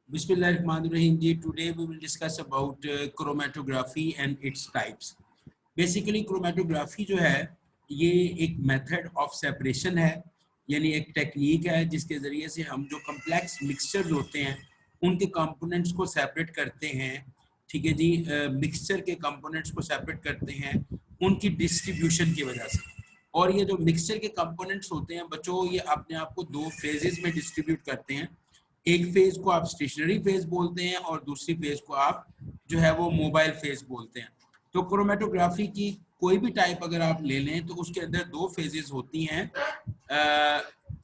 Bismillahirrahmanirrahim ji. Today we will discuss about chromatography and its types. Basically chromatography जो है ये एक method of separation है, यानी एक टेक्निक है जिसके ज़रिए से हम जो कम्प्लेक्स मिक्सचर्स होते हैं उनके कंपोनेंट्स को सेपरेट करते हैं। ठीक है जी, मिक्सचर के कंपोनेंट्स को सेपरेट करते हैं उनकी डिस्ट्रीब्यूशन की वजह से। और ये जो मिक्सचर के कंपोनेंट्स होते हैं बच्चों, ये अपने आप को दो फेजेस में डिस्ट्रीब्यूट करते हैं। एक फेज को आप स्टेशनरी फेज बोलते हैं और दूसरी फेज को आप जो है वो मोबाइल फेज बोलते हैं। तो क्रोमेटोग्राफी की कोई भी टाइप अगर आप ले लें तो उसके अंदर दो फेजेस होती हैं,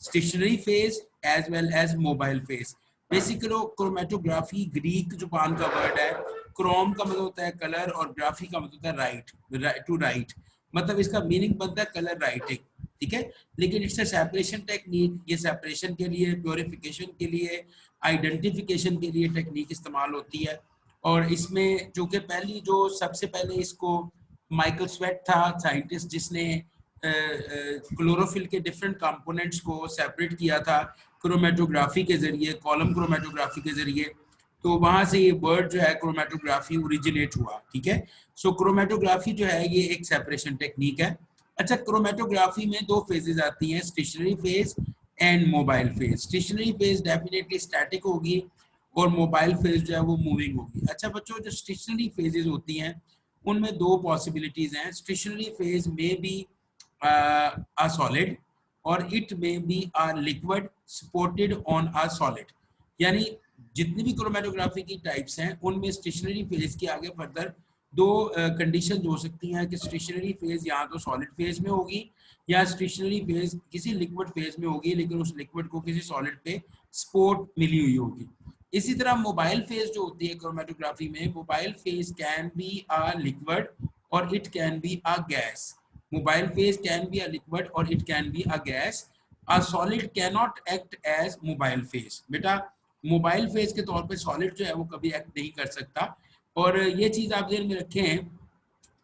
stationary phase as well as mobile phase. Basically chromatography Greek जुबान का वर्ड है। क्रोम का मतलब होता है कलर और ग्राफी का मतलब होता है राइट, टू राइट, मतलब इसका मीनिंग बनता है कलर राइटिंग। ठीक है, लेकिन इट्स सेपरेशन टेक्निक। ये सेपरेशन के लिए, प्योरिफिकेशन के लिए, आइडेंटिफिकेशन के लिए टेक्निक इस्तेमाल होती है। और इसमें जो कि सबसे पहले इसको माइकल स्वेट था साइंटिस्ट, जिसने क्लोरोफिल के डिफरेंट कंपोनेंट्स को सेपरेट किया था क्रोमेटोग्राफी के जरिए, कॉलम क्रोमेटोग्राफी के जरिए। तो वहां से ये वर्ड जो है क्रोमेटोग्राफी ओरिजिनेट हुआ। ठीक है, सो क्रोमेटोग्राफी जो है ये एक सेपरेशन टेक्निक है। अच्छा, क्रोमेटोग्राफी में दो फेजेस आती हैं, stationary phase and mobile phase. Stationary phase definitely static होगी और मोबाइल फेज जो है वो मूविंग होगी। अच्छा बच्चों, जो स्टेशनरी फेजेस होती हैं उनमें दो पॉसिबिलिटीज हैं। स्टेशनरी फेज में B a solid or it may be a liquid supported on a solid। यानी जितनी भी क्रोमेटोग्राफी की टाइप्स हैं उनमें स्टेशनरी फेज के आगे फर्दर दो कंडीशन हो सकती हैं कि स्टेशनरी फेज या तो सॉलिड फेज में होगी या स्टेशनरी फेज किसी लिक्विड फेज में होगी, लेकिन उस लिक्विड को किसी सॉलिड पे सपोर्ट मिली हुई होगी। इसी तरह मोबाइल फेज जो होती है क्रोमेटोग्राफी में, mobile phase can be a liquid और it can be a gas. Mobile phase can be a liquid or it can be a gas. A solid cannot act as mobile phase। बेटा mobile phase के तौर पे solid जो है वो कभी act नहीं कर सकता। और ये चीज आप ध्यान में रखें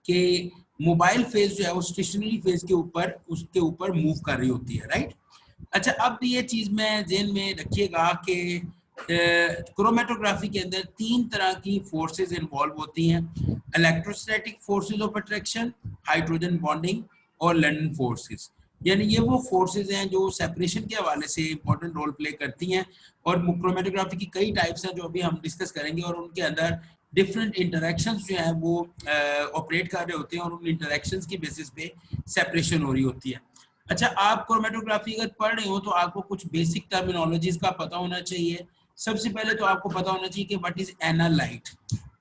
कि मोबाइल फेज जो है वो स्टेशनरी फेज के ऊपर उसके ऊपर मूव कर रही होती है, राइट। अच्छा, अब ये चीज में ध्यान में रखिएगा कि क्रोमेटोग्राफी के अंदर तीन तरह की फोर्सेस इन्वॉल्व होती हैं। Electrostatic forces of attraction, hydrogen bonding और लंडन फोर्सेस। यानी ये वो फोर्सेस हैं जो सेपरेशन के हवाले से इंपॉर्टेंट रोल प्ले करती हैं। और क्रोमेटोग्राफी की कई टाइप्स हैं जो अभी हम डिस्कस करेंगे और उनके अंदर डिफरेंट इंटरेक्शंस जो हैं वो ऑपरेट कर रहे होते हैं और उन इंटरेक्शंस की बेसिस पे सेपरेशन हो रही होती है। अच्छा, आप क्रोमेटोग्राफी अगर पढ़ रहे हो तो आपको कुछ बेसिक टर्मिनोलॉजीज का पता होना चाहिए। सबसे पहले तो आपको पता होना चाहिए कि व्हाट इज एनालाइट।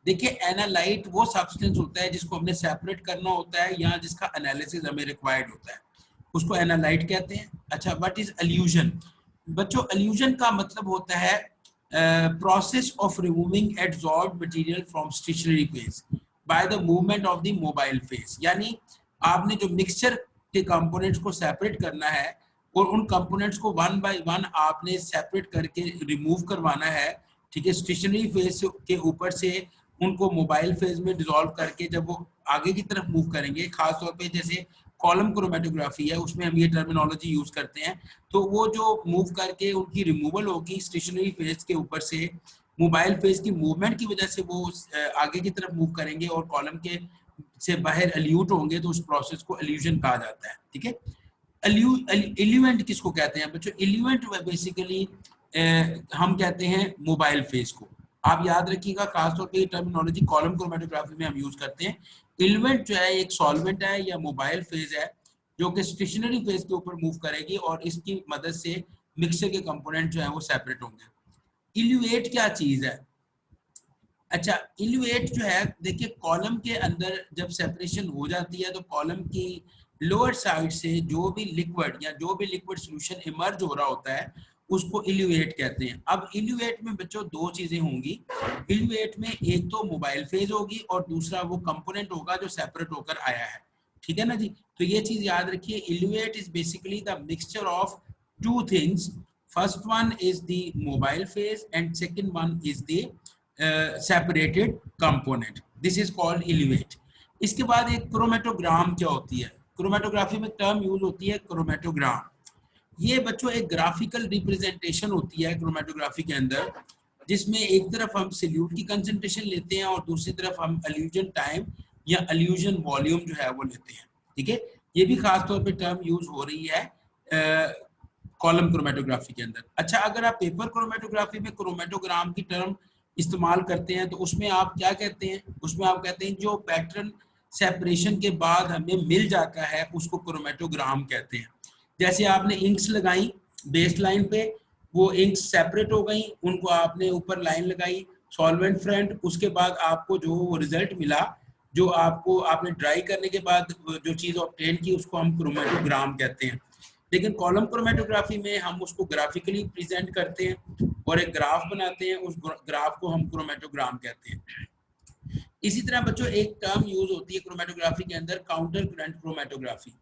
देखिए, एनालाइट वो सब्सटेंस होता है जिसको हमने सेपरेट करना होता है या जिसका एनालिसिस हमें रिक्वायर्ड होता है, उसको एनालाइट कहते हैं। अच्छा, व्हाट इज एल्यूजन। बच्चों, एल्यूजन का मतलब होता है process of removing absorbed material from stationary phase by the movement of the mobile phase. यानी आपने जो मिक्सचर के कंपोनेंट्स को सेपरेट करना है और उन कंपोनेंट्स को वन बाय वन आपने सेपरेट करके रिमूव करवाना है। ठीक है, स्टेशनरी फेज के ऊपर से उनको मोबाइल फेज में डिसॉल्व करके जब वो आगे की तरफ मूव करेंगे, खासतौर पे जैसे कॉलम क्रोमेटोग्राफी है उसमें हम ये टर्मिनोलॉजी यूज करते हैं, तो वो जो मूव करके उनकी रिमूवल होगी स्टेशनरी फेज के ऊपर से, मोबाइल फेज की मूवमेंट की वजह से वो आगे की तरफ मूव करेंगे और कॉलम के से बाहर एल्यूट होंगे, तो उस प्रोसेस को एल्यूजन कहा जाता है। ठीक है, इल्यूएंट किसको कहते हैं बच्चों? इल्यूएंट बेसिकली हम कहते हैं मोबाइल फेज को। आप याद रखिएगा, खासतौर पे टर्मिनोलॉजी कॉलम क्रोमेटोग्राफी में हम यूज करते हैं। इल्यूएंट जो है एक सॉल्वेंट है या मोबाइल फेज है जो कि स्टेशनरी फेज के ऊपर मूव करेगी और इसकी मदद से मिक्सर के कंपोनेंट जो है वो सेपरेट होंगे। इल्यूएट क्या चीज है? अच्छा, इल्यूएट जो है, देखिए कॉलम के अंदर जब सेपरेशन हो जाती है तो कॉलम की लोअर साइड से जो भी लिक्विड या जो भी लिक्विड सॉल्यूशन इमर्ज हो रहा होता है उसको इल्यूएट कहते हैं। अब इल्यूएट में बच्चों दो चीजें होंगी। इल्यूएट में एक तो मोबाइल फेज होगी और दूसरा वो कंपोनेंट होगा जो सेपरेट होकर आया है। ठीक है ना जी, तो ये चीज याद रखिए, eluate is basically the mixture of two things. First one is the mobile phase and second one is the separated component. This is called eluate. इसके बाद एक क्रोमेटोग्राम क्या होती है? क्रोमेटोग्राफी में टर्म यूज होती है क्रोमेटोग्राम। ये बच्चों एक ग्राफिकल रिप्रेजेंटेशन होती है क्रोमेटोग्राफी के अंदर, जिसमें एक तरफ हम सल्यूट की कंसंट्रेशन लेते हैं और दूसरी तरफ हम एल्यूजन टाइम या एल्यूजन वॉल्यूम जो है वो लेते हैं। ठीक है, ये भी खास तौर पे टर्म यूज हो रही है कॉलम क्रोमेटोग्राफी के अंदर। अच्छा, अगर आप पेपर क्रोमेटोग्राफी में क्रोमेटोग्राम की टर्म इस्तेमाल करते हैं तो उसमें आप क्या कहते हैं? उसमें आप कहते हैं जो पैटर्न सेपरेशन के बाद हमें मिल जाता है उसको क्रोमेटोग्राम कहते हैं। जैसे आपने इंक्स लगाई बेस लाइन पे, वो इंक्स सेपरेट हो गई, उनको आपने ऊपर लाइन लगाई सॉल्वेंट फ्रंट, उसके बाद आपको जो रिजल्ट मिला, जो आपको आपने ड्राई करने के बाद जो चीज़ ऑब्टेन की उसको हम क्रोमेटोग्राम कहते हैं। लेकिन कॉलम क्रोमेटोग्राफी में हम उसको ग्राफिकली प्रेजेंट करते हैं और एक ग्राफ बनाते हैं, उस ग्राफ को हम क्रोमेटोग्राम कहते हैं। इसी तरह बच्चों एक टर्म यूज होती है क्रोमेटोग्राफी के अंदर, काउंटर करंट क्रोमेटोग्राफी।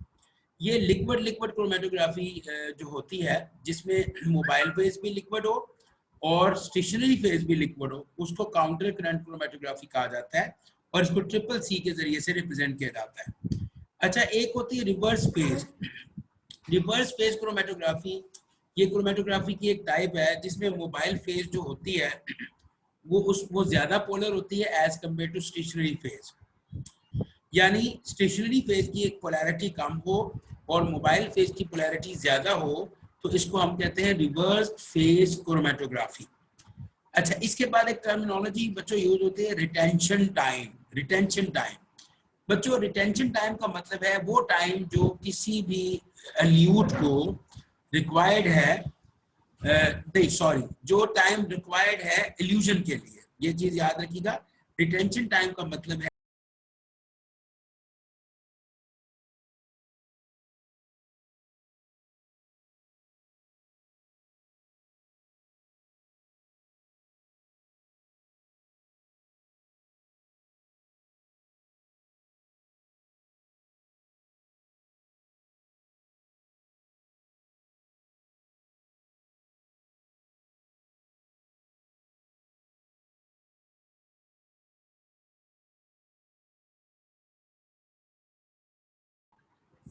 ये लिक्विड लिक्विड क्रोमेटोग्राफी जो होती है, जिसमें मोबाइल फेज भी लिक्विड हो और स्टेशनरी फेज भी लिक्विड हो, उसको काउंटर करंट क्रोमेटोग्राफी कहा जाता है और इसको ट्रिपल सी के जरिए से रिप्रेजेंट किया जाता है। अच्छा, एक होती है reverse phase. Reverse phase chromatography, ये क्रोमेटोग्राफी की एक टाइप है जिसमें मोबाइल फेज जो होती है वो ज्यादा पोलर होती है as compare to stationary phase. यानी स्टेशनरी फेज की एक पोलैरिटी कम हो और मोबाइल फेज की पोलैरिटी ज्यादा हो, तो इसको हम कहते हैं रिवर्स फेज क्रोमेटोग्राफी। अच्छा, इसके बाद एक टर्मिनोलॉजी बच्चों यूज होती है रिटेंशन टाइम। रिटेंशन टाइम बच्चों, रिटेंशन टाइम का मतलब है वो टाइम जो किसी भी एल्यूट को रिक्वायर्ड है, नहीं सॉरी, जो टाइम रिक्वायर्ड है इल्यूजन के लिए। ये चीज याद रखिएगा, रिटेंशन टाइम का मतलब है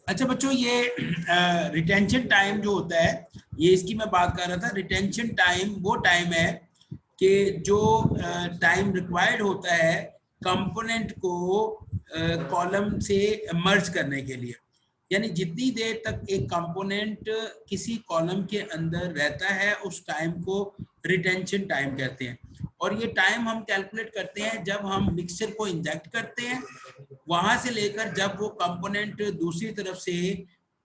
अच्छा बच्चों, ये रिटेंशन टाइम जो होता है, ये इसकी मैं बात कर रहा था। रिटेंशन टाइम वो टाइम है कि जो टाइम रिक्वायर्ड होता है कंपोनेंट को कॉलम से मर्ज करने के लिए। यानी जितनी देर तक एक कंपोनेंट किसी कॉलम के अंदर रहता है उस टाइम को रिटेंशन टाइम कहते हैं। और ये टाइम हम कैलकुलेट करते हैं जब हम मिक्सचर को इंजेक्ट करते हैं, वहां से लेकर जब वो कंपोनेंट दूसरी तरफ से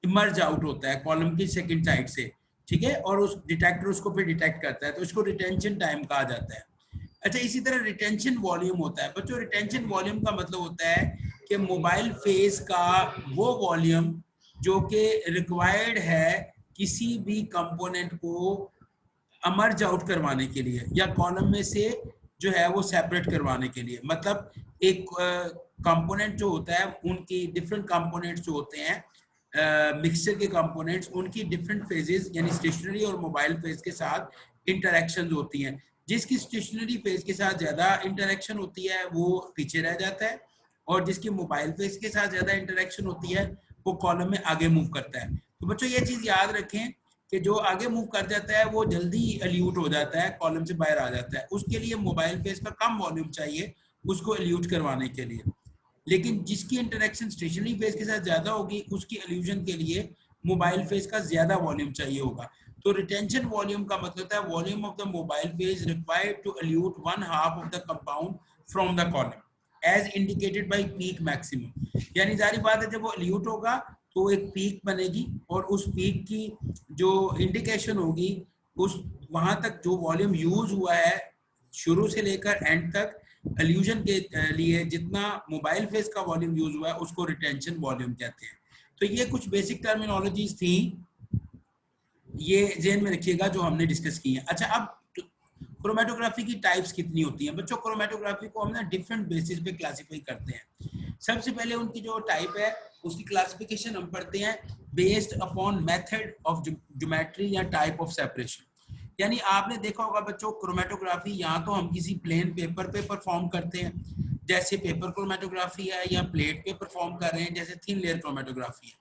इमर्ज आउट होता है कॉलम की सेकंड साइड से। ठीक है, और उस डिटेक्टर उसको फिर डिटेक्ट करता है, तो इसको रिटेंशन टाइम कहा जाता है। अच्छा, इसी तरह रिटेंशन वॉल्यूम होता है बच्चों। रिटेंशन वॉल्यूम का मतलब होता है कि मोबाइल फेज का वो वॉल्यूम जो कि रिक्वायर्ड है किसी भी कंपोनेंट को अमर्ज आउट करवाने के लिए या कॉलम में से जो है वो सेपरेट करवाने के लिए। मतलब एक कंपोनेंट जो होता है, उनकी डिफरेंट कंपोनेंट्स जो होते हैं मिक्सचर के कंपोनेंट्स, उनकी डिफरेंट फेजेस यानी स्टेशनरी और मोबाइल फेज के साथ इंटरेक्शन होती हैं। जिसकी स्टेशनरी फेज के साथ ज्यादा इंटरेक्शन होती है वो पीछे रह जाता है, और जिसकी मोबाइल फेज के साथ ज्यादा इंटरेक्शन होती है वो कॉलम में आगे मूव करता है। तो बच्चों ये चीज याद रखें कि जो आगे मूव कर जाता है वो जल्दी एल्यूट हो जाता है, कॉलम से बाहर आ जाता है। उसके लिए मोबाइल फेज का कम वॉल्यूम चाहिए उसको एल्यूट करवाने के लिए। लेकिन जिसकी इंटरेक्शन स्टेशनरी फेज के साथ ज्यादा होगी उसकी एल्यूजन के लिए मोबाइल फेज का ज्यादा वॉल्यूम चाहिए होगा। तो रिटेंशन वॉल्यूम का मतलब होता है volume of the mobile phase required to elute one half of the compound from the column as indicated by peak maximum. यानी जारी बात है, जब वो एल्यूट होगा तो एक पीक बनेगी और उस पीक की जो इंडिकेशन होगी उस वहां तक जो वॉल्यूम यूज हुआ है शुरू से लेकर एंड तक एल्यूजन के लिए जितना मोबाइल फेज का वॉल्यूम यूज हुआ है उसको रिटेंशन वॉल्यूम कहते हैं। तो ये कुछ बेसिक टर्मिनोलॉजीज थी, ये ज़हन में रखिएगा जो हमने डिस्कस की है। अच्छा, अब क्रोमेटोग्राफी की टाइप्स कितनी होती हैं बच्चों? क्रोमेटोग्राफी को हम ना डिफरेंट बेसिस पे क्लासिफाई करते हैं। सबसे पहले उनकी जो टाइप है उसकी क्लासिफिकेशन हम पढ़ते हैं based upon method of geometry या टाइप ऑफ सेपरेशन। यानी आपने देखा होगा बच्चों, क्रोमेटोग्राफी या तो हम किसी प्लेन पेपर पे परफॉर्म करते हैं जैसे पेपर क्रोमेटोग्राफी है, या प्लेट पे परफॉर्म कर रहे हैं जैसे थिन लेयर क्रोमेटोग्राफी है।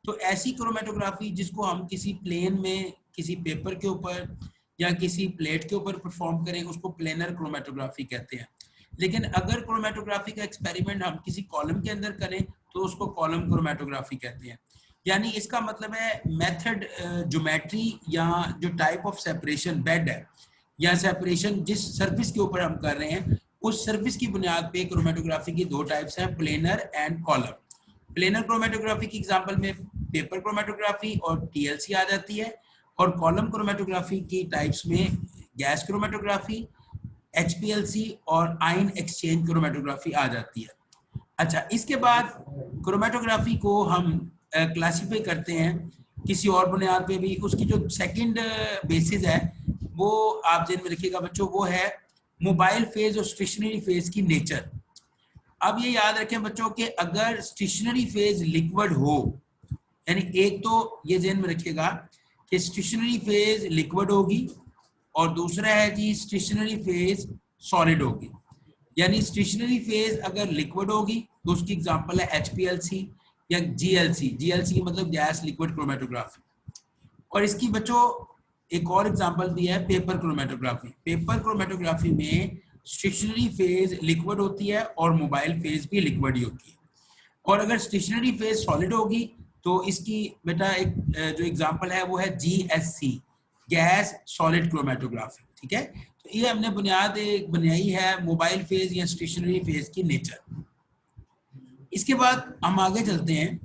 तो ऐसी क्रोमेटोग्राफी जिसको हम किसी प्लेन में किसी पेपर के ऊपर या किसी प्लेट के ऊपर परफॉर्म करें उसको प्लेनर क्रोमेटोग्राफी कहते हैं। लेकिन अगर क्रोमेटोग्राफी का एक्सपेरिमेंट हम किसी कॉलम के अंदर करें तो उसको कॉलम क्रोमेटोग्राफी कहते हैं। यानी इसका मतलब है मेथड, ज्योमेट्री या जो टाइप ऑफ सेपरेशन बेड है या सेपरेशन जिस सर्फिस के ऊपर हम कर रहे हैं उस सर्फिस की बुनियाद पे क्रोमेटोग्राफी की दो टाइप्स हैं, planar and column. Planar chromatography की एग्जांपल में पेपर क्रोमेटोग्राफी और टीएलसी आ जाती है, और कॉलम क्रोमेटोग्राफी की टाइप्स में गैस क्रोमेटोग्राफी, एचपीएलसी और आयन एक्सचेंज क्रोमेटोग्राफी आ जाती है। अच्छा, इसके बाद क्रोमेटोग्राफी को हम क्लासीफाई करते हैं किसी और बुनियाद पे भी। उसकी जो सेकंड बेसिस है वो आप जेन में रखिएगा बच्चों, वो है मोबाइल फेज और स्टेशनरी फेज की नेचर। अब ये याद रखें बच्चों कि अगर स्टेशनरी फेज लिक्विड हो, यानी एक तो ये जेन में रखिएगा कि स्टेशनरी फेज लिक्विड होगी और दूसरा है जी स्टेशनरी फेज सॉलिड होगी। यानी स्टेशनरी फेज अगर लिक्विड होगी तो उसकी एग्जांपल है एचपीएलसी या जीएलसी। जीएलसी मतलब गैस लिक्विड क्रोमेटोग्राफी। और इसकी बच्चों एक और एग्जांपल भी है पेपर क्रोमेटोग्राफी। पेपर क्रोमेटोग्राफी में स्टेशनरी फेज लिक्विड होती है और मोबाइल फेज भी लिक्विड ही होती है। और अगर स्टेशनरी फेज सॉलिड होगी तो इसकी बेटा एक जो एग्जांपल है वो है जीएससी, गैस सॉलिड क्रोमेटोग्राफी। ठीक है, तो ये हमने बुनियाद एक बनाई है मोबाइल फेज या स्टेशनरी फेज की नेचर। इसके बाद हम आगे चलते हैं।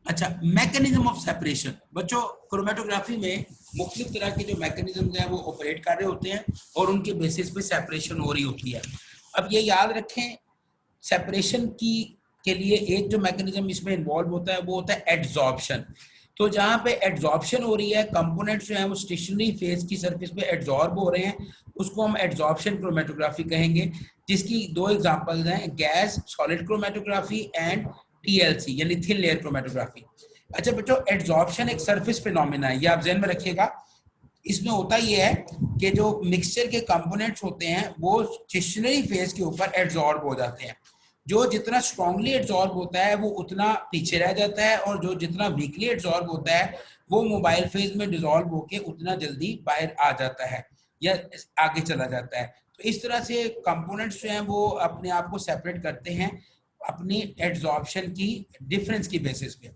अच्छा, मैकेनिज्म ऑफ सेपरेशन। बच्चों क्रोमेटोग्राफी में मुख्तलिफ तरह के जो मैकेनिज्म हैं वो ऑपरेट कर रहे होते हैं और उनके बेसिस पे सेपरेशन हो रही होती है। अब ये याद रखें, सेपरेशन की के लिए एक जो मैकेनिज्म इसमें इन्वॉल्व होता है वो होता है एड्सॉर्प्शन। तो जहाँ पे एड्सॉर्प्शन हो रही है, कंपोनेंट्स जो हैं वो स्टेशनरी फेज की सरफेस पे एड्सॉर्ब हो रहे हैं, उसको हम एड्सॉर्प्शन क्रोमेटोग्राफी कहेंगे, जिसकी दो एग्जांपल्स हैं gas solid chromatography and TLC यानी थिन लेयर क्रोमेटोग्राफी। अच्छा बच्चों, एड्सॉर्प्शन एक सरफेस फिनोमेना है, ये आप ध्यान में रखिएगा। इसमें होता ये है कि जो मिक्सचर के कंपोनेंट्स होते हैं वो स्टेशनरी फेज के ऊपर एड्सॉर्ब हो जाते हैं। जो जितना स्ट्रांगली एड्सॉर्ब होता है वो उतना पीछे रह जाता है, और जो जितना वीकली एड्सॉर्ब होता है वो मोबाइल फेज में डिसॉल्व होके उतना जल्दी बाहर आ जाता है या आगे चला जाता है। तो इस तरह से कंपोनेंट्स जो हैं वो अपने आप को सेपरेट करते हैं अपनी एड्सॉर्प्शन की डिफरेंस की बेसिस पे।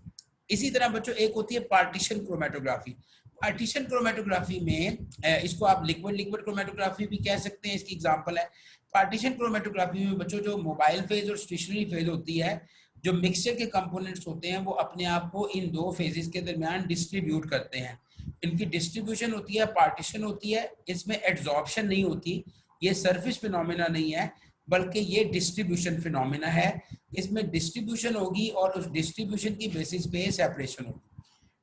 इसी तरह बच्चों एक होती है पार्टीशन क्रोमेटोग्राफी। पार्टीशन क्रोमेटोग्राफी में इसको आप लिक्विड लिक्विड क्रोमेटोग्राफी भी कह सकते हैं, इसकी एग्जांपल है। पार्टीशन क्रोमेटोग्राफी में बच्चों जो मोबाइल फेज और स्टेशनरी फेज होती है, जो मिक्सचर के कंपोनेंट्स होते हैं वो अपने आप को इन दो फेजेस के दरमियान डिस्ट्रीब्यूट करते हैं। इनकी डिस्ट्रीब्यूशन होती है, पार्टीशन होती है, इसमें एड्सॉर्प्शन नहीं होती, ये सरफेस फिनोमेना नहीं है बल्कि ये डिस्ट्रीब्यूशन फिनोमेना है। इसमें डिस्ट्रीब्यूशन होगी और उस डिस्ट्रीब्यूशन की बेसिस पे सेपरेशन होगी।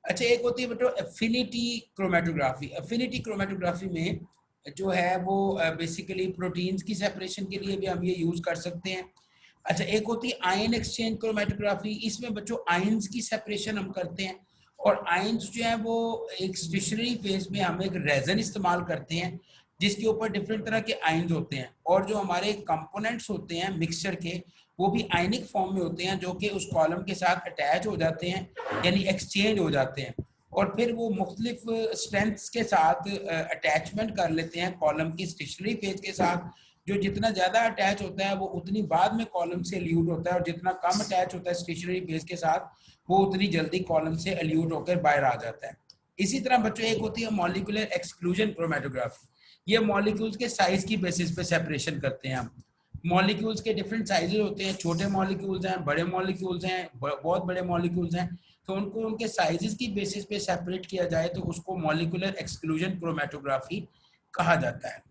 अच्छा, एक होती है बेटा एफिनिटी क्रोमेटोग्राफी। एफिनिटी क्रोमेटोग्राफी में जो है वो बेसिकली प्रोटीन्स की सेपरेशन के लिए भी हम ये यूज कर सकते हैं। अच्छा, एक होती है आयन एक्सचेंज क्रोमेटोग्राफी। इसमें बच्चों आयंस की सेपरेशन हम करते हैं, और आयंस जो है वो एक स्टेशनरी फेज में हम एक रेजन इस्तेमाल करते हैं जिसके ऊपर डिफरेंट तरह के आयंस होते हैं, और जो हमारे कंपोनेंट्स होते हैं मिक्सचर के वो भी आयनिक फॉर्म में होते हैं जो कि उस कॉलम के साथ अटैच हो जाते हैं यानी एक्सचेंज हो जाते हैं, और फिर वो मुख्तलिफ स्ट्रेंथ्स के साथ अटैचमेंट कर लेते हैं कॉलम की स्टेशनरी फेज के साथ। जो जितना ज़्यादा अटैच होता है वो उतनी बाद में कॉलम से एल्यूट होता है, और जितना कम अटैच होता है स्टेशनरी फेज के साथ वो उतनी जल्दी कॉलम से एल्यूट होकर बाहर आ जाता है। इसी तरह बच्चों एक होती है मॉलिक्यूलर एक्सक्लूजन क्रोमेटोग्राफी। ये मॉलिक्यूल्स के साइज की बेसिस पे सेपरेशन करते हैं हम। मॉलिक्यूल्स के डिफरेंट साइजेस होते हैं, छोटे मॉलिक्यूल्स हैं, बड़े मॉलिक्यूल्स हैं, बहुत बड़े मॉलिक्यूल्स हैं, तो उनको उनके साइजेस की बेसिस पे सेपरेट किया जाए तो उसको मॉलिक्यूलर एक्सक्लूजन क्रोमेटोग्राफी कहा जाता है।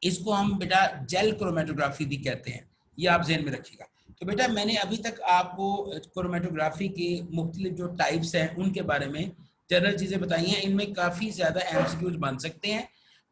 इसको हम बेटा जेल क्रोमेटोग्राफी भी कहते हैं, ये आप ज़हन में रखिएगा। तो बेटा मैंने अभी तक आपको क्रोमेटोग्राफी के मुख्तलिफ जो टाइप्स हैं उनके बारे में जनरल चीज़ें बताई हैं। इनमें काफ़ी ज़्यादा एमसीक्यूज बन सकते हैं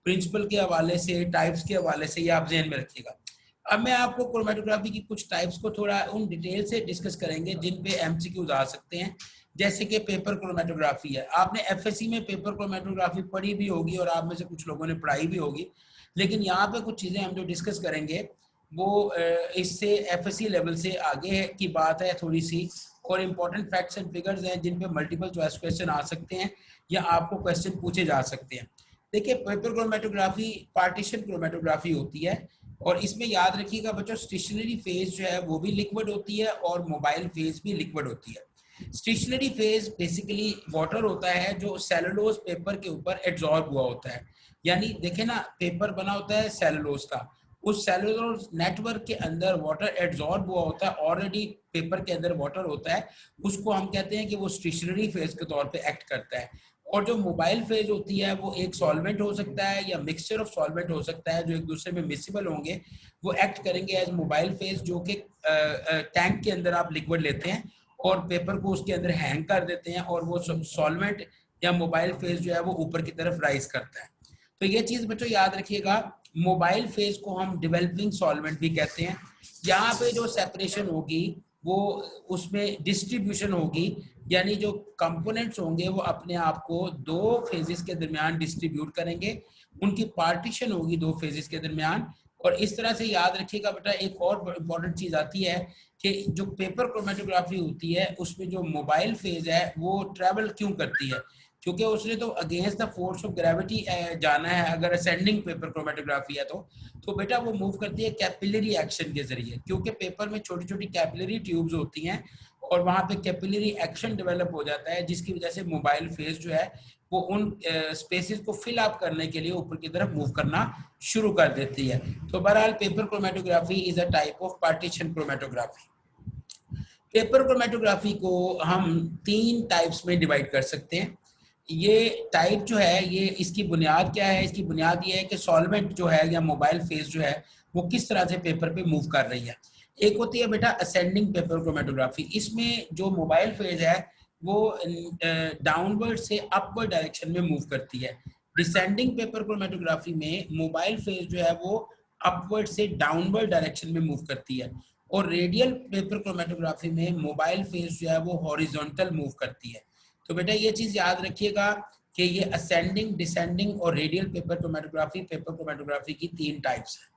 प्रिंसिपल के हवाले से, टाइप्स के हवाले से, ये आप ज़हन में रखिएगा। अब मैं आपको क्रोमेटोग्राफी की कुछ टाइप्स को थोड़ा उन डिटेल से डिस्कस करेंगे जिन पे एमसीक्यूज आ सकते हैं। जैसे कि पेपर क्रोमेटोग्राफी है, आपने एफएससी में पेपर क्रोमेटोग्राफी पढ़ी भी होगी और आप में से कुछ लोगों ने पढ़ाई भी होगी, लेकिन यहाँ पे कुछ चीज़ें हम जो डिस्कस करेंगे वो इससे एफएससी लेवल से आगे की बात है थोड़ी सी, और इम्पोर्टेंट फैक्ट्स एंड फिगर्स हैं जिन पे मल्टीपल चॉइस क्वेश्चन आ सकते हैं या आपको क्वेश्चन पूछे जा सकते हैं। देखिए पेपर क्रोमेटोग्राफी पार्टीशन क्रोमेटोग्राफी होती है और इसमें याद रखिएगा बच्चों स्टेशनरी फेज जो है वो भी लिक्विड होती है और मोबाइल फेज भी लिक्विड होती है। स्टेशनरी फेज बेसिकली वाटर होता है जो सेलुलोज पेपर के ऊपर एब्जॉर्ब हुआ होता है, यानी देखे ना पेपर बना होता है सेलुलोज का, उस सेलुलोज नेटवर्क के अंदर वाटर एब्जॉर्ब हुआ होता है, ऑलरेडी पेपर के अंदर वाटर होता है, उसको हम कहते हैं कि वो स्टेशनरी फेज के तौर पे एक्ट करता है। और जो मोबाइल फेज होती है वो एक सॉल्वेंट हो सकता है या मिक्सचर ऑफ सॉल्वेंट हो सकता है जो एक दूसरे में मिक्सिबल होंगे, वो एक्ट करेंगे एज मोबाइल फेज, जो कि टैंक के अंदर आप लिक्विड लेते हैं और पेपर को उसके अंदर हैंग कर देते हैं और वो सॉल्वेंट या मोबाइल फेज जो है वो ऊपर की तरफ राइज करता है। तो ये चीज बच्चों याद रखिएगा, मोबाइल फेज को हम डेवलपिंग सॉल्वेंट भी कहते हैं। यहाँ पे जो सेपरेशन होगी वो उसमें डिस्ट्रीब्यूशन होगी, यानी जो कंपोनेंट्स होंगे वो अपने आप को दो फेजेस के दरमियान डिस्ट्रीब्यूट करेंगे, उनकी पार्टीशन होगी दो फेजेस के दरमियान। और इस तरह से याद रखिएगा बेटा एक और इम्पॉर्टेंट चीज आती है कि जो पेपर क्रोमेटोग्राफी होती है उसमें जो मोबाइल फेज है वो ट्रेवल क्यों करती है, क्योंकि उसने तो against the force of gravity जाना है। अगर असेंडिंग पेपर क्रोमेटोग्राफी है तो बेटा वो मूव करती है कैपिलरी एक्शन के जरिए, क्योंकि पेपर में छोटी छोटी कैपिलरी ट्यूब्स होती हैं और वहां पे कैपिलरी एक्शन डेवलप हो जाता है, जिसकी वजह से मोबाइल फेज जो है वो उन स्पेसेस को फिल अप करने के लिए ऊपर की तरफ मूव करना शुरू कर देती है। तो बहरहाल paper chromatography is a type of partition chromatography. Paper chromatography को हम 3 टाइप्स में डिवाइड कर सकते हैं। ये टाइप जो है ये इसकी बुनियाद क्या है, इसकी बुनियाद ये है कि सॉल्वेंट जो है या मोबाइल फेज जो है वो किस तरह से पेपर पे मूव कर रही है। एक होती है बेटा असेंडिंग पेपर क्रोमेटोग्राफी, इसमें जो मोबाइल फेज है वो डाउनवर्ड से अपवर्ड डायरेक्शन में मूव करती है। डिसेंडिंग पेपर क्रोमेटोग्राफी में मोबाइल फेज जो है वो अपवर्ड से डाउनवर्ड डायरेक्शन में मूव करती है और रेडियल पेपर क्रोमेटोग्राफी में मोबाइल फेज जो है वो हॉरिजॉन्टल मूव करती है। तो बेटा ये चीज याद रखिएगा कि ये असेंडिंग, डिसेंडिंग और रेडियल पेपर क्रोमेटोग्राफी की 3 टाइप्स है।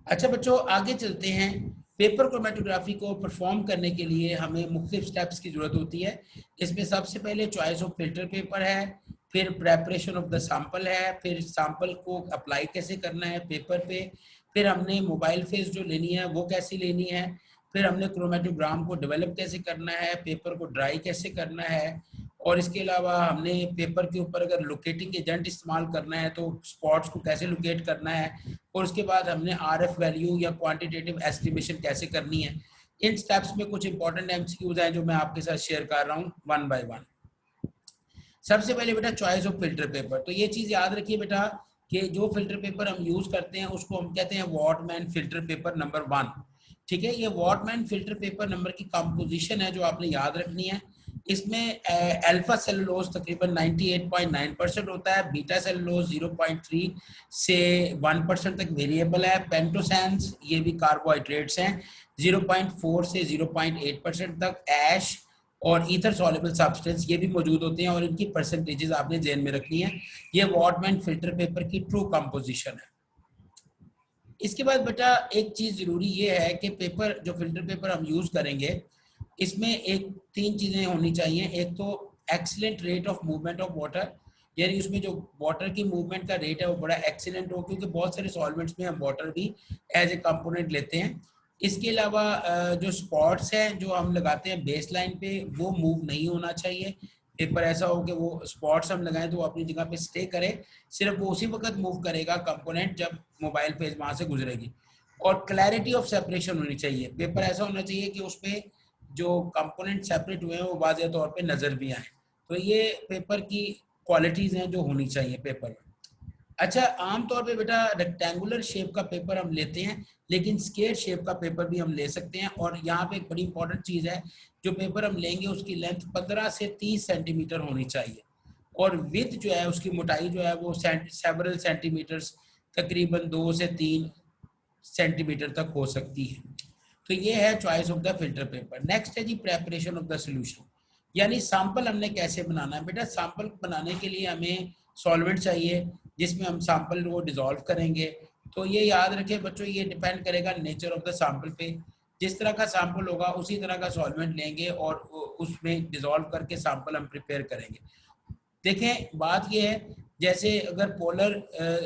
अच्छा बच्चों आगे चलते हैं। पेपर क्रोमेटोग्राफी को परफॉर्म करने के लिए हमें मुख्तलिफ स्टेप्स की जरूरत होती है। इसमें सबसे पहले चॉइस ऑफ फिल्टर पेपर है, फिर प्रेपरेशन ऑफ द सैंपल है, फिर सैंपल को अप्लाई कैसे करना है पेपर पे, फिर हमने मोबाइल फेज जो लेनी है वो कैसी लेनी है, फिर हमने क्रोमेटोग्राम को डेवलप कैसे करना है, पेपर को ड्राई कैसे करना है, और इसके अलावा हमने पेपर के ऊपर अगर लोकेटिंग एजेंट इस्तेमाल करना है तो स्पॉट्स को कैसे लोकेट करना है, और उसके बाद हमने आरएफ वैल्यू या क्वांटिटेटिव एस्टिमेशन कैसे करनी है। इन स्टेप्स में कुछ इंपॉर्टेंट एमसीक्यूज हैं जो मैं आपके साथ शेयर कर रहा हूँ वन बाय वन। सबसे पहले बेटा चॉइस ऑफ फिल्टर पेपर, तो ये चीज याद रखिए बेटा कि जो फिल्टर पेपर हम यूज करते हैं उसको हम कहते हैं वॉटमैन फिल्टर पेपर नंबर 1। ठीक है, ये वॉटमैन फिल्टर पेपर नंबर की कंपोजिशन है जो आपने याद रखनी है। इसमें अल्फा सेलुलोज तकरीबन 98.9% होता है, बीटा सेलुलोज 0.3 से 1% तक वेरिएबल है, पेंटोसैंस ये भी कार्बोहाइड्रेट्स हैं 0.4 से 0.8% तक, ऐश और ईथर सॉल्युबल सब्सटेंस ये भी मौजूद होते हैं और इनकी परसेंटेजेस आपने ध्यान में रखनी है। ये वॉटमैन फिल्टर पेपर की ट्रू कंपोजिशन है। इसके बाद बेटा एक चीज जरूरी ये है कि पेपर जो फिल्टर पेपर हम यूज करेंगे इसमें एक 3 चीजें होनी चाहिए। एक तो excellent rate of movement of water, यानी उसमें जो वाटर की मूवमेंट का रेट है वो बड़ा एक्सीलेंट हो, क्योंकि बहुत सारे सॉल्वेंट्स में हम वाटर भी एज ए कंपोनेंट लेते हैं। इसके अलावा जो स्पॉट्स हैं जो हम लगाते हैं बेस लाइन पे वो मूव नहीं होना चाहिए। पेपर ऐसा हो कि वो स्पॉट्स हम लगाएं तो वो अपनी जगह पे स्टे करे, सिर्फ वो उसी वक्त मूव करेगा कंपोनेंट जब मोबाइल फेज वहां से गुजरेगी। और क्लैरिटी ऑफ सेपरेशन होनी चाहिए, पेपर ऐसा होना चाहिए कि उसपे जो कंपोनेंट सेपरेट हुए हैं वो वाज़ेह तौर पे नजर भी आए। तो ये पेपर की क्वालिटीज हैं जो होनी चाहिए पेपर में। अच्छा आमतौर पे बेटा रेक्टेंगुलर शेप का पेपर हम लेते हैं, लेकिन स्क्वायर शेप का पेपर भी हम ले सकते हैं। और यहाँ पे एक बड़ी इंपॉर्टेंट चीज़ है, जो पेपर हम लेंगे उसकी लेंथ 15 से 30 सेंटीमीटर होनी चाहिए और विड्थ जो है उसकी मोटाई जो है वो सेवरल सेंटीमीटर्स तकरीबन 2 से 3 सेंटीमीटर तक हो सकती है। तो ये है choice of the filter paper. Next है जी प्रेपरेशन ऑफ द सोल्यूशन, यानी सैंपल हमने कैसे बनाना है। बेटा सैंपल बनाने के लिए हमें सॉल्वेंट चाहिए जिसमें हम सैंपल वो डिजोल्व करेंगे। तो ये याद रखें बच्चों, ये डिपेंड करेगा नेचर ऑफ द सैंपल पे। जिस तरह का सैंपल होगा उसी तरह का सॉल्वेंट लेंगे और उसमें डिसॉल्व करके सैंपल हम प्रिपेयर करेंगे। देखें बात ये है, जैसे अगर पोलर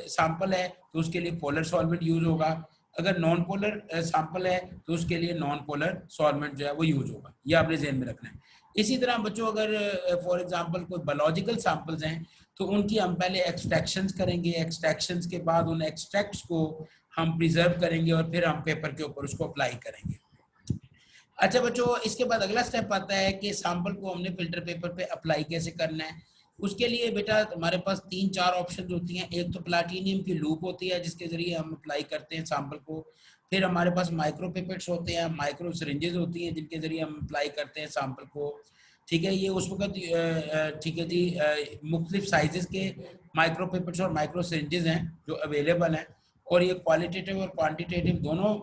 सैंपल है तो उसके लिए पोलर सॉल्वेंट यूज होगा, अगर नॉन पोलर सैंपल है तो उसके लिए नॉन पोलर सॉल्वेंट जो है वो यूज होगा, ये आपने ध्यान में रखना है। इसी तरह बच्चों अगर फॉर एग्जांपल कोई बायोलॉजिकल सैंपल्स हैं तो उनकी हम पहले एक्सट्रैक्शंस करेंगे, एक्सट्रैक्शंस के बाद उन एक्सट्रैक्ट्स को हम प्रिजर्व करेंगे और फिर हम पेपर के ऊपर उसको अप्लाई करेंगे। अच्छा बच्चों, इसके बाद अगला स्टेप आता है कि सैंपल को हमने फिल्टर पेपर पे अप्लाई कैसे करना है। उसके लिए बेटा हमारे पास 3-4 ऑप्शन होती हैं। एक तो प्लाटीनियम की लूप होती है जिसके जरिए हम अप्लाई करते हैं सैंपल को। फिर हमारे पास माइक्रो पिपेट्स होते हैं, माइक्रो सिरिंजेस होती हैं जिनके जरिए हम अप्लाई करते हैं सैंपल को। ठीक है, ये उस वक्त ठीक है जी, मुख्तलिफ साइजेस के माइक्रो पिपेट्स और माइक्रो सिरिंजेस हैं जो अवेलेबल हैं, और ये क्वालिटेटिव और क्वान्टिटेटिव दोनों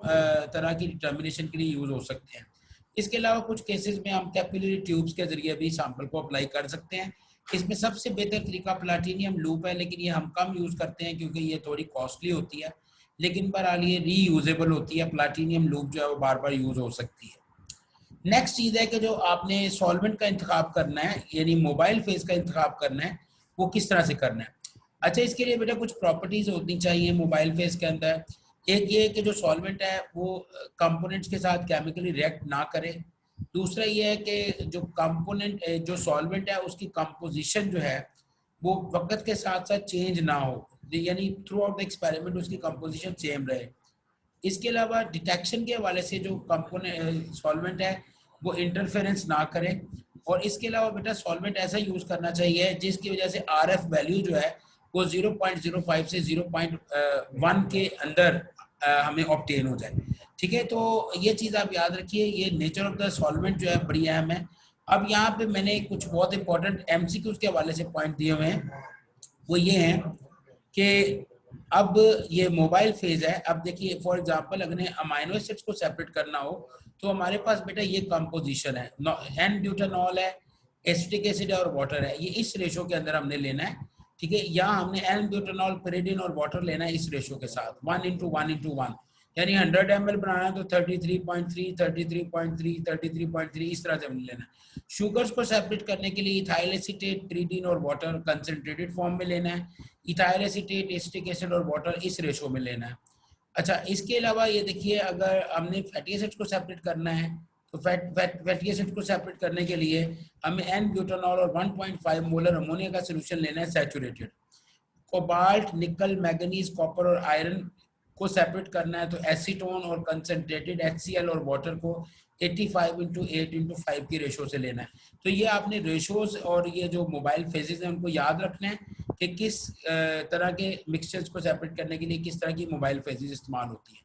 तरह की डिटर्मिनेशन के लिए यूज हो सकते हैं। इसके अलावा कुछ केसेस में हम कैपिलरी ट्यूब्स के जरिए भी सैंपल को अप्लाई कर सकते हैं। इसमें सबसे बेहतर तरीका प्लाटीनियम लूप है, लेकिन ये हम कम यूज करते हैं क्योंकि ये थोड़ी कॉस्टली होती है, लेकिन बहरहाल ये रीयूजेबल होती है। प्लाटीनियम लूप जो है वो बार बार यूज हो सकती है। नेक्स्ट चीज़ है कि जो आपने सॉल्वेंट का इंतखाब करना है, यानी मोबाइल फेज का इंतखाब करना है, वो किस तरह से करना है। अच्छा, इसके लिए बेटा कुछ प्रॉपर्टीज होनी चाहिए मोबाइल फेज के अंदर। एक ये कि जो सॉल्वेंट है वो कंपोनेंट्स के साथ केमिकली रिएक्ट ना करे। दूसरा ये है कि जो कंपोनेंट जो सॉल्वेंट है उसकी कंपोजिशन जो है वो वक्त के साथ साथ चेंज ना हो, यानी थ्रू आउट द एक्सपेरिमेंट उसकी कंपोजिशन सेम रहे। इसके अलावा डिटेक्शन के हवाले से जो कंपोनेंट सॉल्वेंट है वो इंटरफेरेंस ना करे। और इसके अलावा बेटा सॉल्वेंट ऐसा यूज करना चाहिए जिसकी वजह से आरएफ वैल्यू जो है वो 0.05 से 0.1 के अंदर हमें ऑब्टेन हो जाए। ठीक है, तो ये चीज़ आप याद रखिए, ये नेचर ऑफ द सॉल्वेंट जो है बड़ी अहम है। अब यहाँ पे मैंने कुछ बहुत इंपॉर्टेंट एमसीक्यूज के हवाले से पॉइंट दिए हुए हैं, वो ये हैं कि अब ये मोबाइल फेज है। अब देखिए फॉर एग्जांपल अगर अमाइनो एसिड्स को सेपरेट करना हो तो हमारे पास बेटा ये कंपोजिशन है, एन ब्यूटानॉल है, एसिटिक एसिड है और वाटर है, ये इस रेशो के अंदर हमने लेना है। ठीक है, यहाँ हमने एन ब्यूटानॉल, पेरिडिन और वाटर लेना है इस रेशो के साथ 1:1:1, यानी 100 ml बनाना है तो 33.3 33.3 33.3 इस तरह से हमने लेना है। शुगर्स को सेपरेट करने के लिए इथाइल एसीटेट, पेरिडिन और वाटर कंसंट्रेटेड फॉर्म में लेना है, इथाइल एसीटेट, एसिटिक एसिड और वाटर इस रेशो में लेना है। अच्छा, इसके अलावा ये देखिए अगर हमने फैटी एसिड्स को सेपरेट करना है तो फैटी एसिड को सेपरेट करने के लिए हमें एन ब्यूटानॉल और 1.5 मोलर अमोनिया का सोल्यूशन लेना है सैचुरेटेड। कोबाल्ट, निकल, मैंगनीज, कॉपर और आयरन को सेपरेट करना है तो एसीटोन और कंसंट्रेटेड HCl और वाटर को 85:8:5 की रेशो से लेना है। तो ये आपने रेशोज और ये जो मोबाइल फेजेस हैं उनको याद रखना है कि किस तरह के मिक्सचर्स को सेपरेट करने के लिए किस तरह की मोबाइल फेजेस इस्तेमाल होती है।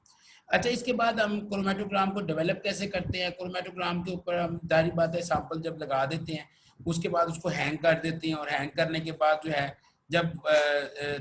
अच्छा, इसके बाद हम क्रोमेटोग्राम को डेवलप कैसे करते हैं। क्रोमेटोग्राम के ऊपर हम जारी बात है सैंपल जब लगा देते हैं उसके बाद उसको हैंग कर देते हैं, और हैंग करने के बाद जो है जब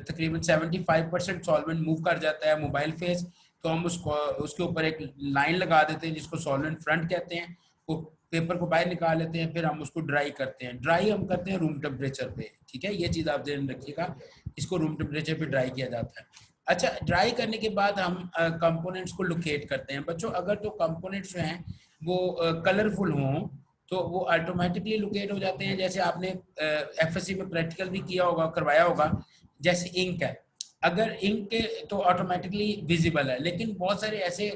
तकरीबन 75% सॉल्वेंट मूव कर जाता है मोबाइल फेज तो हम उसको उसके ऊपर एक लाइन लगा देते हैं जिसको सॉल्वेंट फ्रंट कहते हैं। वो पेपर को बाहर निकाल लेते हैं, फिर हम उसको ड्राई करते हैं। ड्राई हम करते हैं रूम टेम्परेचर पे। ठीक है, ये चीज़ आप ध्यान रखिएगा, इसको रूम टेम्परेचर पे ड्राई किया जाता है। अच्छा, ड्राई करने के बाद हम कंपोनेंट्स को लोकेट करते हैं। बच्चों अगर तो कंपोनेंट्स जो हैं वो कलरफुल हों तो वो ऑटोमेटिकली लोकेट हो जाते हैं। जैसे आपने एफएससी में प्रैक्टिकल भी किया होगा, करवाया होगा, जैसे इंक है, अगर इंक तो ऑटोमेटिकली विजिबल है, लेकिन बहुत सारे ऐसे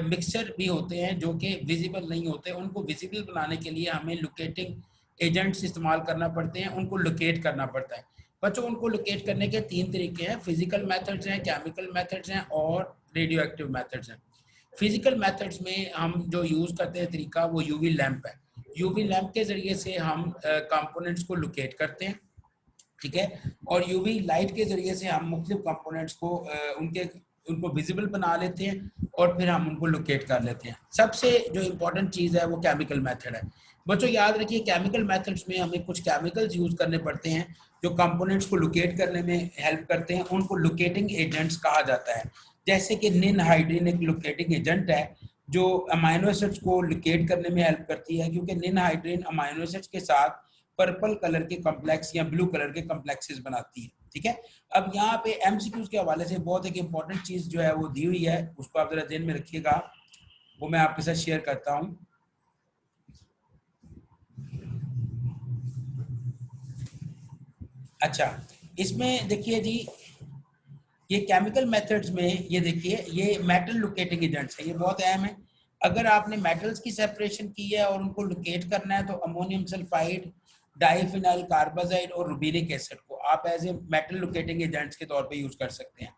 मिक्सचर भी होते हैं जो कि विजिबल नहीं होते। उनको विजिबल बनाने के लिए हमें लोकेटिंग एजेंट्स इस्तेमाल करना पड़ते हैं, उनको लोकेट करना पड़ता है। बच्चों उनको लोकेट करने के 3 तरीके हैं, फिजिकल मेथड्स हैं, केमिकल मेथड्स हैं और रेडियो एक्टिव मेथड्स हैं। फिजिकल मेथड्स में हम जो यूज़ करते हैं तरीका वो यूवी लैंप है। यूवी लैंप के ज़रिए से हम कंपोनेंट्स को लोकेट करते हैं। ठीक है, और यूवी लाइट के ज़रिए से हम मुख्तलिफ कंपोनेंट्स को उनको विजिबल बना लेते हैं और फिर हम उनको लोकेट कर लेते हैं। सबसे जो इम्पोर्टेंट चीज़ है वो केमिकल मेथड है। बच्चों याद रखिए केमिकल मेथड्स में हमें कुछ केमिकल्स यूज़ करने पड़ते हैं जो कंपोनेंट्स को लोकेट करने में हेल्प करते हैं, उनको लोकेटिंग एजेंट्स कहा जाता है। जैसे कि निन हाइड्रीन एक लोकेटिंग एजेंट है जो अमाइनो एसिड्स को लोकेट करने में हेल्प करती है, क्योंकि निन हाइड्रीन अमाइनो एसिड्स के साथ पर्पल कलर के कॉम्प्लेक्स या ब्लू कलर के कॉम्प्लेक्सेस बनाती है। ठीक है, अब यहाँ पे एमसीक्यूज के हवाले से बहुत एक इंपॉर्टेंट चीज जो है वो दी हुई है, उसको आप जरा ध्यान में रखिएगा। वो मैं आपके साथ शेयर करता हूँ। अच्छा, इसमें देखिए जी, ये केमिकल मेथड्स में ये देखिए, ये मेटल लोकेटिंग एजेंट्स है, ये बहुत अहम है। अगर आपने मेटल्स की सेपरेशन की है और उनको लोकेट करना है तो अमोनियम सल्फाइड, डाइफिनाइल कार्बाजाइड और रुबीनिक एसिड को आप as a metal locating agents के तौर पे यूज कर सकते हैं।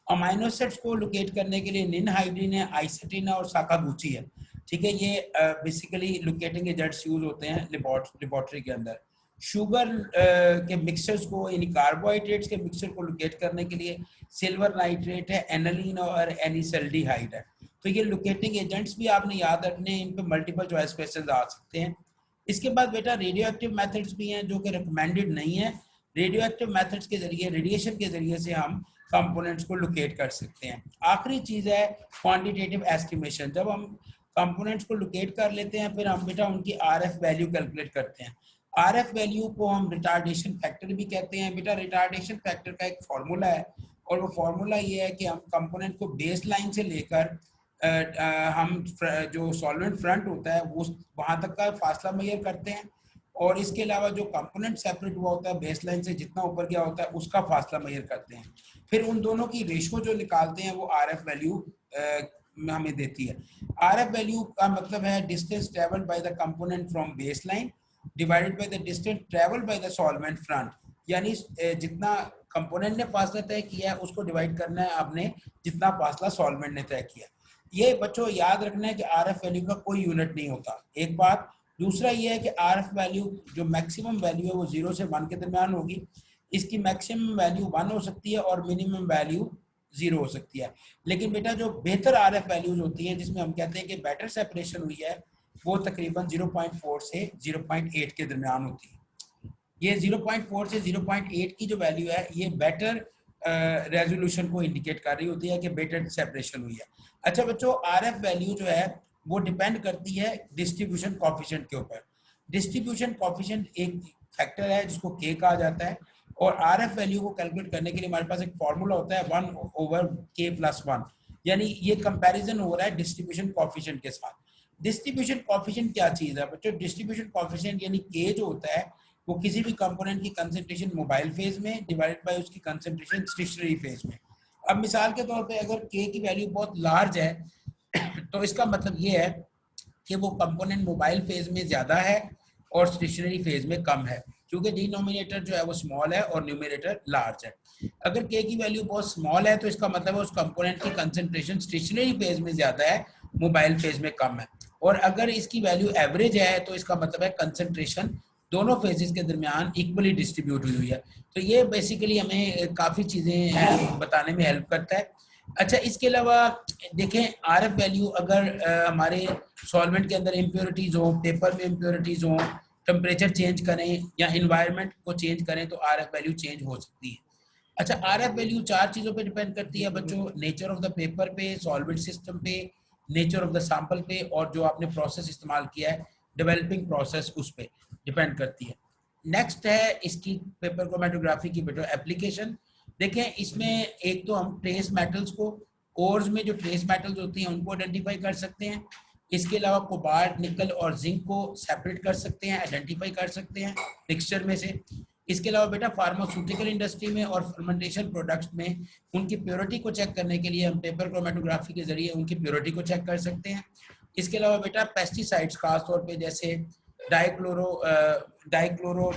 अमाइनो एसिड्स को लोकेट करने के लिए निनहाइड्रीन है, आइसेटिन है और साकागुची है। ठीक है, ये बेसिकली लोकेटिंग एजेंट्स यूज होते हैं लेबोरेटरी के अंदर। शुगर के मिक्सचर्स को, यानी कार्बोहाइड्रेट्स के मिक्सचर को लोकेट करने के लिए सिल्वर नाइट्रेट है, एनालिन और एनिसल्डिहाइड है। तो ये लोकेटिंग एजेंट्स भी आपने याद रखने हैं, इन पे मल्टीपल चॉइस क्वेश्चंस आ सकते हैं। इसके बाद बेटा रेडियो एक्टिव मेथड्स भी हैं जो कि रिकमेंडेड नहीं है। रेडियो एक्टिव मेथड्स के जरिए, रेडिएशन के जरिए से हम कंपोनेंट्स को लोकेट कर सकते हैं। आखिरी चीज है क्वांटिटेटिव एस्टिमेशन। जब हम कंपोनेंट्स को लोकेट कर लेते हैं, फिर हम बेटा उनकी आरएफ वैल्यू कैलकुलेट करते हैं। आरएफ वैल्यू को हम रिटार्डेशन फैक्टर भी कहते हैं। बेटा रिटार्डेशन फैक्टर का एक फॉर्मूला है, और वो फॉर्मूला ये है कि हम कंपोनेंट को बेस लाइन से लेकर हम जो सॉल्वेंट फ्रंट होता है वो वहां तक का फासला मेजर करते हैं, और इसके अलावा जो कंपोनेंट सेपरेट हुआ होता है बेस लाइन से जितना ऊपर गया होता है उसका फासला मेजर करते हैं। फिर उन दोनों की रेशो जो निकालते हैं वो आरएफ वैल्यू हमें देती है। आरएफ वैल्यू का मतलब है distance travelled by the component from base line divided by the distance travelled by the solvent front, यानी जितना कंपोनेंट ने फासला तय किया है उसको डिवाइड करना है आपने जितना फासला सॉल्वेंट ने तय किया। ये बच्चों याद रखना है कि आरएफ वैल्यू का कोई यूनिट नहीं होता, एक बात। दूसरा ये है कि आरएफ वैल्यू जो मैक्सिमम वैल्यू है वो 0 से 1 के दरमियान होगी। इसकी मैक्सिमम वैल्यू 1 हो सकती है और मिनिमम वैल्यू 0 हो सकती है। लेकिन बेटा जो बेहतर आरएफ वैल्यूज होती हैं, जिसमें हम कहते हैं कि बेटर सेपरेशन हुई है, वो तकरीबन 0.4 से 0.8 के दरमियान होती है। ये 0.4 से 0.8 की जो वैल्यू है ये बेटर रेजोल्यूशन को इंडिकेट कर रही होती है कि बेटर सेपरेशन हुई है। अच्छा बच्चों, आरएफ वैल्यू जो है वो डिपेंड करती है डिस्ट्रीब्यूशन कॉफिशिएंट के ऊपर। डिस्ट्रीब्यूशन कॉफिशिएंट एक फैक्टर है जिसको के कहा जाता है, और आरएफ वैल्यू को कैलकुलेट करने के लिए हमारे पास एक फॉर्मूला होता है 1/k+1, यानी ये कंपैरिजन हो रहा है डिस्ट्रीब्यूशन कॉफिशिएंट के साथ। डिस्ट्रीब्यूशन कॉफिशिएंट क्या चीज है बच्चों? डिस्ट्रीब्यूशन कॉफिशिएंट यानी के जो होता है वो किसी भी कंपोनेंट की कंसंट्रेशन मोबाइल फेज में डिवाइडेड बाय उसकी कंसंट्रेशन स्टेशनरी फेज में। अब मिसाल के तौर पे अगर के की वैल्यू बहुत लार्ज है तो इसका मतलब ये है कि वो कंपोनेंट मोबाइल फेज में ज्यादा है और स्टेशनरी फेज में कम है, क्योंकि डिनोमिनेटर जो है वो स्मॉल है और न्यूमरेटर लार्ज है। अगर के की वैल्यू बहुत स्मॉल है तो इसका मतलब है उस कंपोनेंट की कंसंट्रेशन स्टेशनरी फेज में ज्यादा है, मोबाइल फेज में कम है। और अगर इसकी वैल्यू एवरेज है तो इसका मतलब है कंसंट्रेशन दोनों फेजेस के दरमियान इक्वली डिस्ट्रीब्यूट हुई है। तो ये बेसिकली हमें काफ़ी चीज़ें बताने में हेल्प करता है। अच्छा, इसके अलावा देखें आरएफ वैल्यू अगर हमारे सॉल्वेंट के अंदर इम्प्योरिटीज़ हो, पेपर में इम्प्योरिटीज़ हो, टेम्परेचर चेंज करें या इन्वायरमेंट को चेंज करें तो आरएफ वैल्यू चेंज हो सकती है। अच्छा, आरएफ वैल्यू 4 चीज़ों पे डिपेंड करती है बच्चों, नेचर ऑफ द पेपर पे, सॉल्वेंट सिस्टम पे, नेचर ऑफ द सैंपल पे, और जो आपने प्रोसेस इस्तेमाल किया है डेवलपिंग प्रोसेस उस पर डिपेंड करती है। नेक्स्ट है इसकी पेपर क्रोमेटोग्राफी की बेटा एप्लीकेशन। देखें इसमें एक तो हम ट्रेस मेटल्स को, कोर्स में जो ट्रेस मेटल्स होती हैं उनको आइडेंटिफाई कर सकते हैं। इसके अलावा कोबाल्ट, निकल और जिंक को सेपरेट कर सकते हैं, आइडेंटिफाई कर सकते हैं मिक्सचर में से। इसके अलावा बेटा फार्मास्यूटिकल इंडस्ट्री में और फर्मेंटेशन प्रोडक्ट्स में उनकी प्योरिटी को चेक करने के लिए हम पेपर क्रोमेटोग्राफी के जरिए उनकी प्योरिटी को चेक कर सकते हैं। इसके अलावा बेटा पेस्टिसाइड्स खासतौर पे जैसे डाइक्लोरो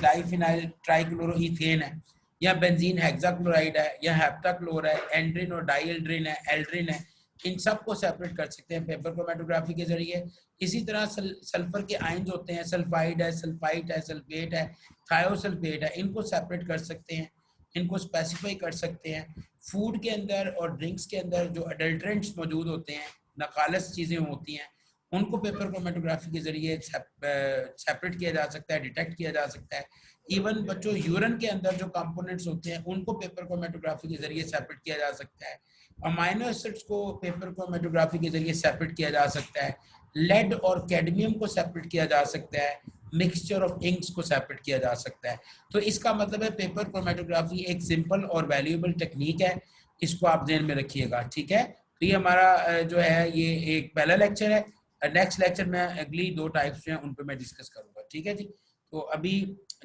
डाइफिनाइल ट्राइक्लोरोइथेन है, या बेंजीन हेक्साक्लोराइड है, या हेप्टाक्लोर है, एंड्रिन और डाइएल्ड्रिन है, एल्ड्रिन है, इन सब को सेपरेट कर सकते हैं पेपर क्रोमेटोग्राफी के जरिए। इसी तरह सल्फर के आयन्स होते हैं, सल्फाइड है, सल्फाइट है, सल्फेट है, थायोसल्फेट है, इनको सेपरेट कर सकते हैं, इनको स्पेसिफाई कर सकते हैं। फूड के अंदर और ड्रिंक्स के अंदर जो अडल्ट्रेंट्स मौजूद होते हैं, नकालस चीज़ें होती हैं, उनको पेपर क्रोमेटोग्राफी के जरिए सेपरेट किया जा सकता है, डिटेक्ट किया जा सकता है। इवन बच्चों यूरिन के अंदर जो कंपोनेंट्स होते हैं उनको पेपर क्रोमेटोग्राफी के जरिए सेपरेट किया जा सकता है। अमाइनो एसिड्स को पेपर क्रोमेटोग्राफी के जरिए सेपरेट किया जा सकता है। लेड और कैडमियम को सेपरेट किया जा सकता है। मिक्सचर ऑफ इंक्स को सेपरेट किया जा सकता है। तो इसका मतलब है पेपर क्रोमेटोग्राफी एक सिंपल और वैल्यूएबल टेक्निक है, इसको आप ध्यान में रखिएगा, ठीक है। तो ये हमारा जो है ये एक पहला लेक्चर है। नेक्स्ट लेक्चर में अगली 2 टाइप्स जो हैं उन पे मैं डिस्कस करूंगा, ठीक है जी। तो अभी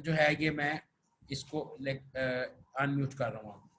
जो है ये मैं इसको अनम्यूट कर रहा हूँ।